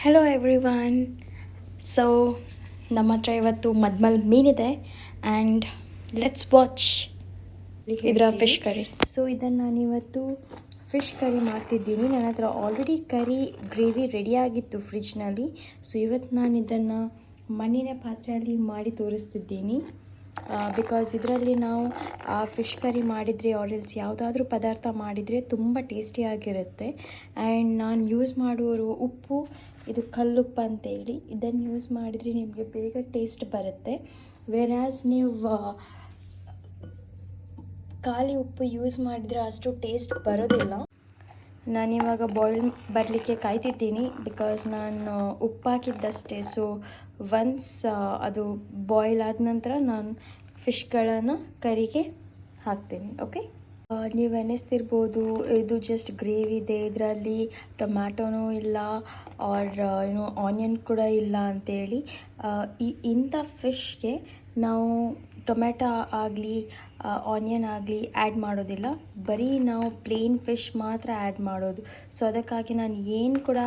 Hello everyone. So ನಮ್ಮ ಹತ್ರ ಇವತ್ತು ಮದ್ಮಲ್ ಮೀನಿದೆ ಆ್ಯಂಡ್ ಲೆಟ್ಸ್ ವಾಚ್ ಇದರ ಫಿಶ್ ಕರಿ. ಸೊ ಇದನ್ನು ನಾನಿವತ್ತು ಫಿಶ್ ಕರಿ ಮಾಡ್ತಿದ್ದೀನಿ. ನನ್ನ ಹತ್ರ ಆಲ್ರೆಡಿ ಕರಿ ಗ್ರೇವಿ ರೆಡಿಯಾಗಿತ್ತು ಫ್ರಿಜ್ನಲ್ಲಿ. ಸೊ ಇವತ್ತು ನಾನು ಇದನ್ನು ಮಣ್ಣಿನ ಪಾತ್ರೆಯಲ್ಲಿ ಮಾಡಿ ತೋರಿಸ್ತಿದ್ದೀನಿ. ಬಿಕಾಸ್ ಇದರಲ್ಲಿ ನಾವು ಫಿಶ್ ಕರಿ ಮಾಡಿದರೆ ಆರೆಲ್ಸ್ ಯಾವುದಾದ್ರೂ ಪದಾರ್ಥ ಮಾಡಿದರೆ ತುಂಬ ಟೇಸ್ಟಿಯಾಗಿರುತ್ತೆ. ಆ್ಯಂಡ್ ನಾನು ಯೂಸ್ ಮಾಡುವ ಉಪ್ಪು ಇದು ಕಲ್ಲುಪ್ಪು ಅಂತೇಳಿ, ಇದನ್ನು ಯೂಸ್ ಮಾಡಿದರೆ ನಿಮಗೆ ಬೇಗ ಟೇಸ್ಟ್ ಬರುತ್ತೆ. ವೆರಾಸ್ ನೀವು ಖಾಲಿ ಉಪ್ಪು ಯೂಸ್ ಮಾಡಿದರೆ ಅಷ್ಟು ಟೇಸ್ಟ್ ಬರೋದಿಲ್ಲ. ನಾನಿವಾಗ ಬಾಯ್ಲ್ ಬರಲಿಕ್ಕೆ ಕಾಯ್ತಿದ್ದೀನಿ ಬಿಕಾಸ್ ನಾನು ಉಪ್ಪು ಹಾಕಿದ್ದಷ್ಟೇ. ಸೊ ಒನ್ಸ್ ಅದು ಬಾಯ್ಲ್ ಆದ ನಂತರ ನಾನು ಫಿಶ್ಗಳನ್ನು ಕರಿಗೆ ಹಾಕ್ತೀನಿ. ಓಕೆ, ನೀವು ಎನಿಸ್ತಿರ್ಬೋದು ಇದು ಜಸ್ಟ್ ಗ್ರೇವಿ ಇದೆ, ಇದರಲ್ಲಿ ಟೊಮ್ಯಾಟೊನೂ ಇಲ್ಲ ಆರ್ ಆನಿಯನ್ ಕೂಡ ಇಲ್ಲ ಅಂತೇಳಿ. ಇಂಥ ಫಿಶ್ಗೆ ನಾವು ಟೊಮೆಟೊ ಆಗಲಿ ಆನಿಯನ್ ಆಗಲಿ ಆ್ಯಡ್ ಮಾಡೋದಿಲ್ಲ, ಬರೀ ನಾವು ಪ್ಲೇನ್ ಫಿಶ್ ಮಾತ್ರ ಆ್ಯಡ್ ಮಾಡೋದು. ಸೊ ಅದಕ್ಕಾಗಿ ನಾನು ಏನು ಕೂಡ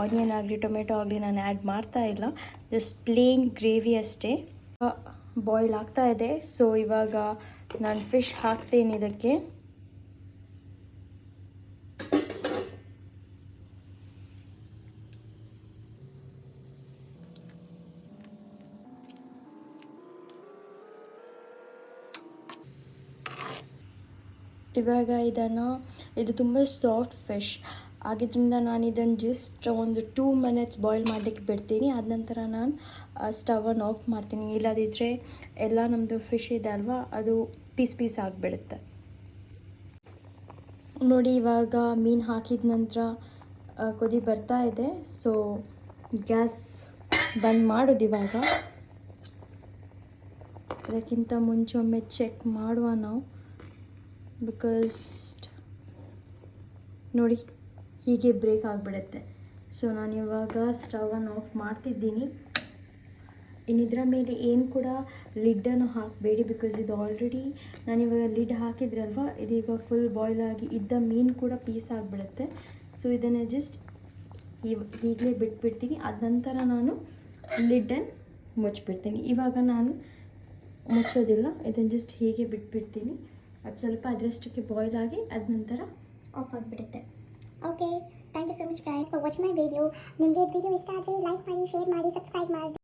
ಆನಿಯನ್ ಆಗಲಿ ಟೊಮೆಟೊ ಆಗಲಿ ನಾನು ಆ್ಯಡ್ ಮಾಡ್ತಾ ಇಲ್ಲ, ಜಸ್ಟ್ ಪ್ಲೇನ್ ಗ್ರೇವಿ ಅಷ್ಟೇ. ಬಾಯ್ಲ್ ಆಗ್ತಾ ಇದೆ. ಸೊ ಇವಾಗ ನಾನು ಫಿಶ್ ಹಾಕ್ತೇನೆ ಇದಕ್ಕೆ. ಇವಾಗ ಇದು ತುಂಬ ಸಾಫ್ಟ್ ಫಿಶ್ ಆಗಿದ್ದರಿಂದ ನಾನು ಇದನ್ನು ಜಸ್ಟ್ ಒಂದು 2 ಮಿನಿಟ್ಸ್ ಬಾಯ್ಲ್ ಮಾಡಲಿಕ್ಕೆ ಬಿಡ್ತೀನಿ. ಆದ ನಂತರ ನಾನು ಸ್ಟವನ್ನು ಆಫ್ ಮಾಡ್ತೀನಿ. ಇಲ್ಲದಿದ್ದರೆ ಎಲ್ಲ ನಮ್ಮದು ಫಿಶ್ ಇದೆ ಅಲ್ವಾ, ಅದು ಪೀಸ್ ಆಗಿಬಿಡುತ್ತೆ. ನೋಡಿ, ಇವಾಗ ಮೀನು ಹಾಕಿದ ನಂತರ ಕುದಿ ಬರ್ತಾ ಇದೆ. ಸೊ ಗ್ಯಾಸ್ ಬಂದ್ ಮಾಡೋದು ಇವಾಗ. ಅದಕ್ಕಿಂತ ಮುಂಚೆ ಒಮ್ಮೆ ಚೆಕ್ ಮಾಡುವ ನಾವು, ಬಿಕಾಸ್ ನೋಡಿ ಹೀಗೆ ಬ್ರೇಕ್ ಆಗಿಬಿಡುತ್ತೆ. ಸೊ ನಾನಿವಾಗ ಸ್ಟವನ್ನು ಆಫ್ ಮಾಡ್ತಿದ್ದೀನಿ. ಇನ್ನಿದ್ರ ಮೇಲೆ ಏನು ಕೂಡ ಲಿಡ್ಡನ್ನು ಹಾಕಬೇಡಿ, ಬಿಕಾಸ್ ಇದು ಆಲ್ರೆಡಿ ನಾನಿವಾಗ ಲಿಡ್ ಹಾಕಿದ್ರಲ್ವ, ಇದೀಗ ಫುಲ್ ಬಾಯ್ಲ್ ಆಗಿ ಇದ್ದ ಮೀನು ಕೂಡ ಪೀಸ್ ಆಗಿಬಿಡುತ್ತೆ. ಸೊ ಇದನ್ನು ಜಸ್ಟ್ ಹೀಗಲೇ ಬಿಟ್ಬಿಡ್ತೀನಿ. ಅದ ನಂತರ ನಾನು ಲಿಡ್ಡನ್ನು ಮುಚ್ಚಿಬಿಡ್ತೀನಿ. ಇವಾಗ ನಾನು ಮುಚ್ಚೋದಿಲ್ಲ, ಇದನ್ನು ಜಸ್ಟ್ ಹೀಗೆ ಬಿಟ್ಬಿಡ್ತೀನಿ. ಅದು ಸ್ವಲ್ಪ ಅದರಷ್ಟಕ್ಕೆ ಬಾಯ್ಲ್ ಆಗಿ ಅದ ನಂತರ ಆಫ್ ಆಗಿಬಿಡುತ್ತೆ. Okay, thank you so much guys for watching my video. ನಿಮಗೆ ವಿಡಿಯೋ ಇಷ್ಟ ಆದರೆ ಲೈಕ್ ಮಾಡಿ, ಶೇರ್ ಮಾಡಿ, ಸಬ್ಸ್ಕ್ರೈಬ್ ಮಾಡಿ.